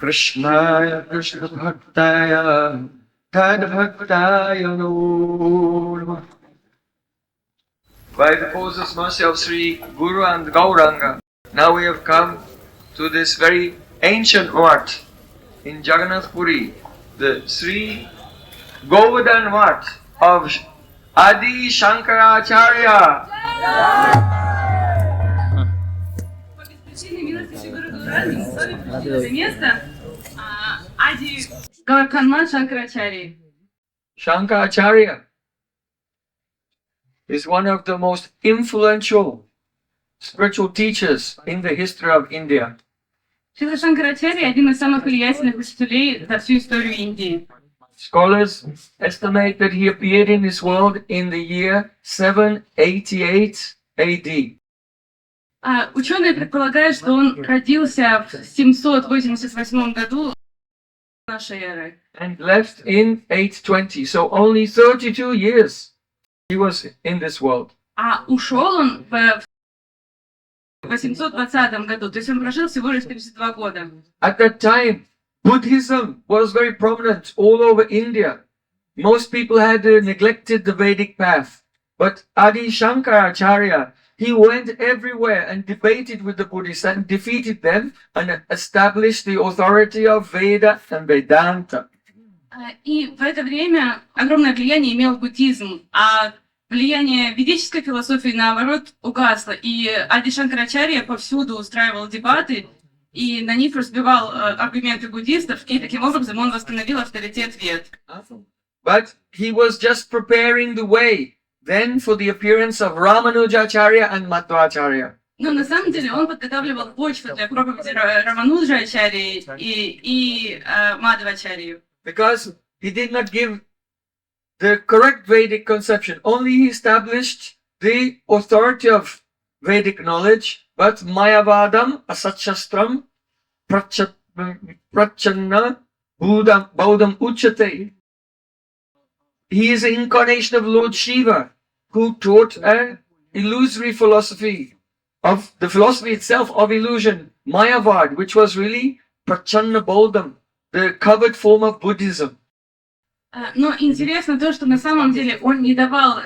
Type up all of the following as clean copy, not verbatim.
Krishnaya Krishna Bhaktaya Tad Bhaktaya Namo. By the pauseless mercy of Sri Guru and Gauranga, now we have come to this very ancient Vat in Jagannath Puri, the Sri Govardhan Vat of Adi Shankaracharya. Shankaracharya is one of the most influential spiritual teachers in the history of India. Шрила Шанкарачарья один из самых влиятельных учителей за всю историю Индии. Scholars estimate that he appeared in this world in the year 788 AD. Ученые предполагают, что он родился в 788 году нашей эры. And left in 820, so only 32 years he was in this world. Ушел он в 820 году, то есть он прожил всего лишь 32 года. At that time, Buddhism was very prominent all over India. Most people had neglected the Vedic path, but Adi Shankaracharya, he went everywhere and debated with the Buddhists and defeated them and established the authority of Veda and Vedanta. И в это время огромное влияние имел буддизм, а влияние ведической философии, наоборот, угасло. И Ади Шанкарачарья повсюду устраивал дебаты, и на них разбивал аргументы буддистов, и таким образом он восстановил авторитет вед. But he was just preparing the way then for the appearance of Ramanujacharya and Madhvacharya. Но на самом деле он подготавливал почву для проповеди Рамануджачарьи и Мадхвачарьи. Because he did not give the correct Vedic conception. Only he established the authority of Vedic knowledge, but Mayavadam, Asatshastram, Prachanna, Baudam Uchate. He is an incarnation of Lord Shiva, who taught an illusory philosophy of the philosophy itself of illusion, Mayavad, which was really Prachanna Baudam, the covered form of Buddhism. Но интересно то, что на самом деле он не давал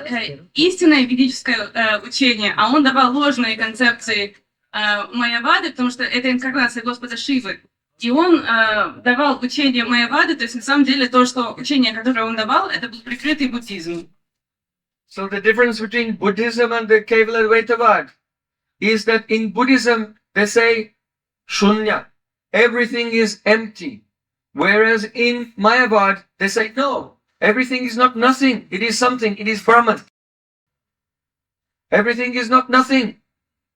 истинное ведическое учение, а он давал ложные концепции Майявады, потому что это инкарнация Господа Шивы. И он давал учение Майявады, то есть на самом деле то, что учение, которое он давал, это был прикрытый буддизм. So the difference between Buddhism and the Kevaladvaitavad is that in Buddhism they say Shunya, everything is empty. Whereas in Mayavad, they say, no, everything is not nothing, it is something, it is Brahman. Everything is not nothing,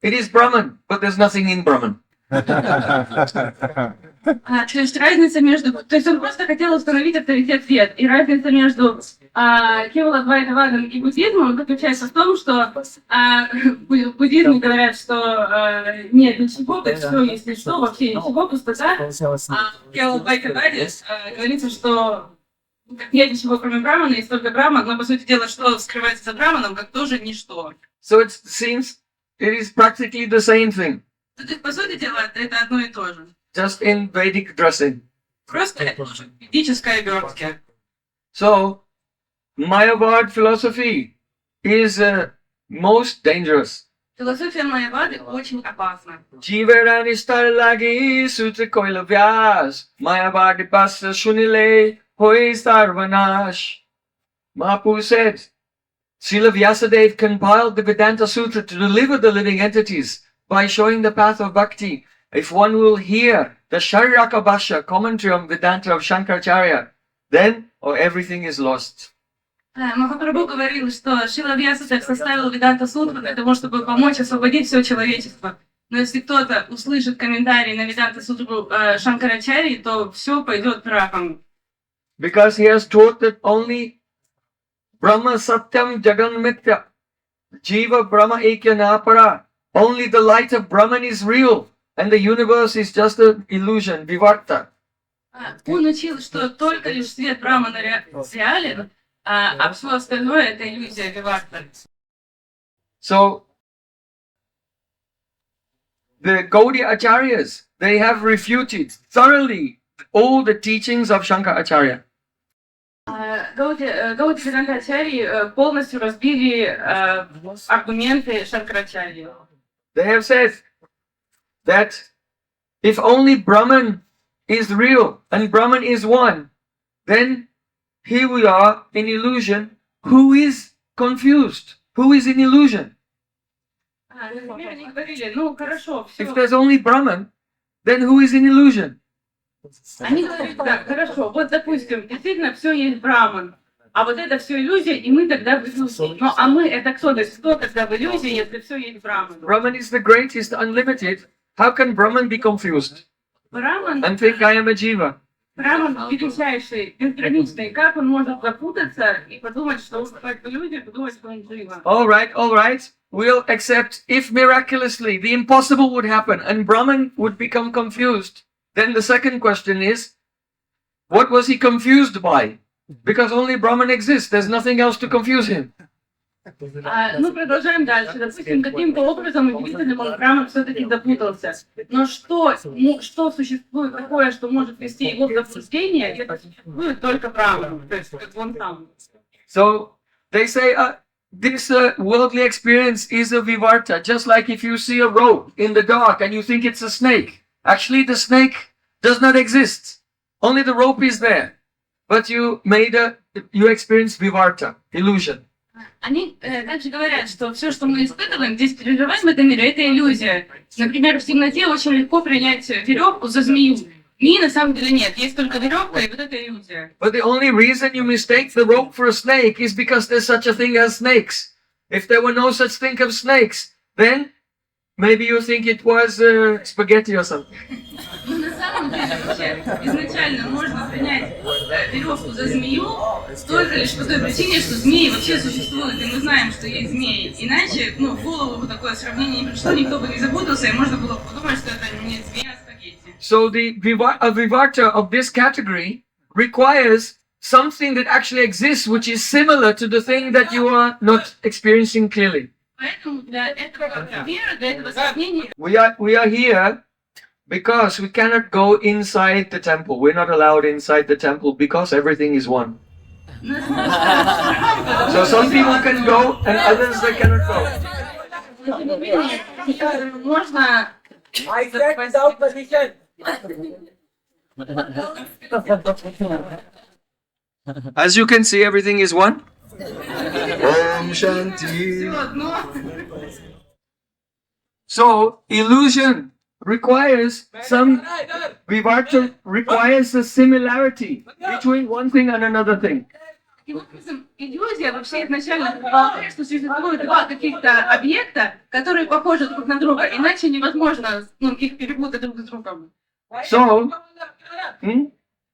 it is Brahman, but there's nothing in Brahman. То есть разница между... То есть он просто хотел установить авторитет вед. И разница между Кеваладвайтавадом и буддизмом заключается в том, что в буддизме говорят, что нет ничего, то есть все есть ничто, вообще ничего, пустота. А в Кеваладвайтаваде говорится, что нет ничего, кроме Брамана, есть только Браман, но по сути дела, что скрывается за Браманом, как тоже ничто. So it seems it is practically the same thing. То есть, по сути дела, это одно и то же. Just in Vedic dressing. Просто ведической обертке. So, Mayavad philosophy is most dangerous. Философия Майявады очень опасна. Jiverani starlagi sutra koila vyas, Mayavadi pasa shunile hoi sarvanash. Mahaprabhu said, Srila Vyasadeva compiled the Vedanta Sutra to deliver the living entities by showing the path of bhakti. If one will hear the Shariraka Bhashya commentary on Vedanta of Shankaracharya, then everything is lost. Махапрабху говорил, что Шрила Вьясадев составил Веданта Сутру для того, чтобы помочь освободить все человечество. Но если кто-то услышит комментарий на Веданта Сутру Шанкарачарьи, то все пойдет прахом. Because he has taught that only Brahma Satyam Jagan Mithya, Jiva Brahma Ekya Para. Only the light of Brahman is real, and the universe is just an illusion, Vivarta. Он учил, что только лишь свет Брахмана реален, а все остальное это иллюзия Виварта. So, the Gaudiya Acharyas, they have refuted thoroughly all the teachings of Shankaracharya. Гаудия Шанкарачарьи полностью разбили аргументы Шанкарачарьи. They have said that if only Brahman is real and Brahman is one, then here we are in illusion. Who is confused? Who is in illusion? Например, они говорили, ну хорошо, все. If there's only Brahman, then who is in illusion? Они говорят, да, хорошо, вот допустим, действительно все есть Браман, а вот это все иллюзия, и мы тогда в иллюзии. Ну а мы это кто? То есть кто тогда в иллюзии, если все есть Браман? Brahman is the greatest, unlimited. How can Brahman be confused Браман, and think I am a jiva? Браман величайший, безграничный, как он может запутаться и подумать, что он в иллюзии, подумать, что он жива? All right. We'll accept if miraculously the impossible would happen and Brahman would become confused. Then the second question is, what was he confused by? Because only Brahman exists. There's nothing else to confuse him. Ну, продолжаем дальше. Допустим, каким-то образом удивительным он Браман все-таки запутался. Но что существует такое, что может вести его в заблуждение, это существует только Браман, то есть как он сам. So they say this worldly experience is a vivarta, just like if you see a rope in the dark and you think it's a snake. Actually, the snake does not exist. Only the rope is there. But you experience vivarta, illusion. Они также говорят, что все, что мы испытываем, здесь переживаем в этом мире, это иллюзия. Например, в темноте очень легко принять веревку за змею. Змеи на самом деле нет, есть только веревка, и вот это иллюзия. But the only reason you mistake the rope for a snake is because there's such a thing as snakes. If there were no such thing as snakes, then maybe you think it was spaghetti or something. Но на самом деле вообще изначально можно принять веревку за змею только лишь по той причине, что змеи вообще существуют, и мы знаем, что есть змеи. Иначе, в голову такое сравнение не пришло, никто бы не запутался, и можно было подумать, что это не змея, а спагетти. So a vivarta of this category requires something that actually exists, which is similar to the thing that you are not experiencing clearly. Поэтому для этого мира, для этого сравнения... We are here because we cannot go inside the temple. We're not allowed inside the temple because everything is one. So some people can go and others they cannot go. Можно... I said without permission. As you can see, everything is one. Om Shanti. So illusion requires some vivarta requires a similarity between one thing and another thing. Иллюзия вообще изначально предполагает, что существует два каких-то объекта, которые похожи друг на друга, иначе невозможно их перепутать друг с другом. So,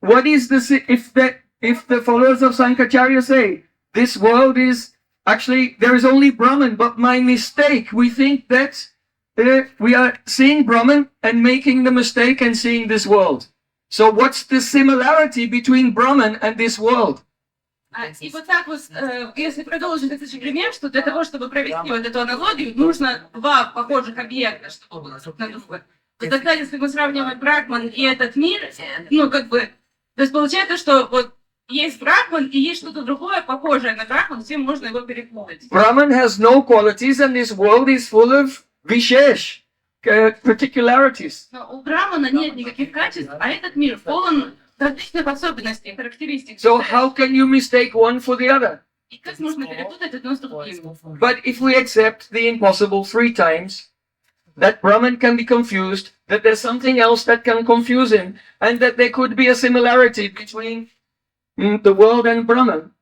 what is if the followers of Shankaracharya say this world is actually there is only Brahman, but by mistake we think that we are seeing Brahman and making the mistake and seeing this world. So what's the similarity between Brahman and this world? И вот так вот, если продолжить этот же пример, что для того, чтобы провести вот эту аналогию, нужно два похожих объекта, чтобы было друг на друга. То тогда, если мы сравниваем Брахман и этот мир, то есть получается, что вот есть Брахман и есть что-то другое, похожее на Брахман, всем можно его перепутать. Brahman has no qualities and this world is full of vishesh, particularities. Но у Брахмана нет никаких качеств, а этот мир полон различных особенностей, характеристик. So how can you mistake one for the other? И как можно перепутать одно с другим? But if we accept the impossible 3 times, that Brahman can be confused, that there's something else that can confuse him, and that there could be a similarity between the world and Brahman,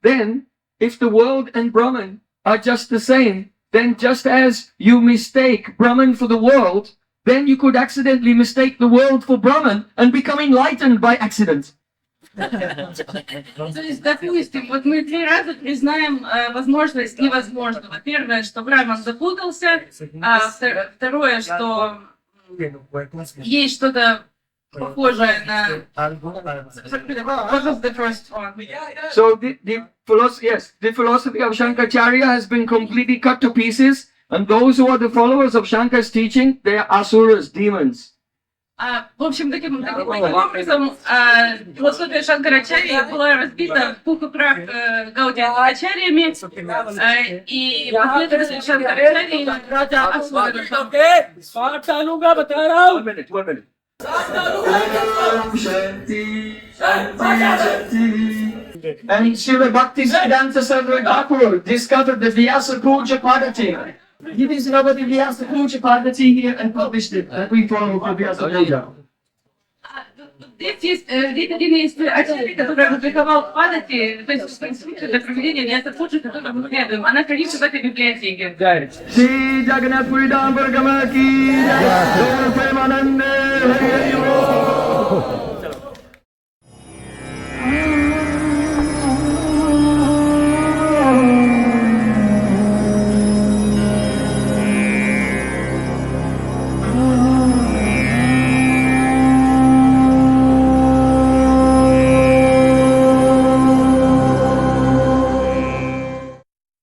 then if the world and Brahman are just the same, then just as you mistake Brahman for the world, then you could accidentally mistake the world for Brahman and become enlightened by accident. То есть, допустим, вот мы 3 раза признаем возможность невозможного. Первое, что Браман запутался, а второе, что есть что-то похожее на... What was the first one? So the philosophy of Shankaracharya has been completely cut to pieces, and those who are the followers of Shankar's teaching, they are asuras, demons. В общем, таким образом, философия Шанкарачарьи была разбита в пух и прах гаудия-ачарьями, и последователи Шанкарачарьи это асуры. पाठ डालूंगा बता रहा हूँ 1 minute. And Srila Bhaktisiddhanta Saraswati Thakur discovered the Vyasa Puja Padati. He discovered the Vyasa Puja Padati here and published it. And we follow the Vyasa Puja. Здесь один из ачарьи, который опубликовал Падати, то есть инструкцию для проведения Vyasa Puja, которую мы следуем. Она хранится в этой библиотеке. Shri Jagannath Puri Dham Paragama Ki Jai. Premanande Hari Hari Bol.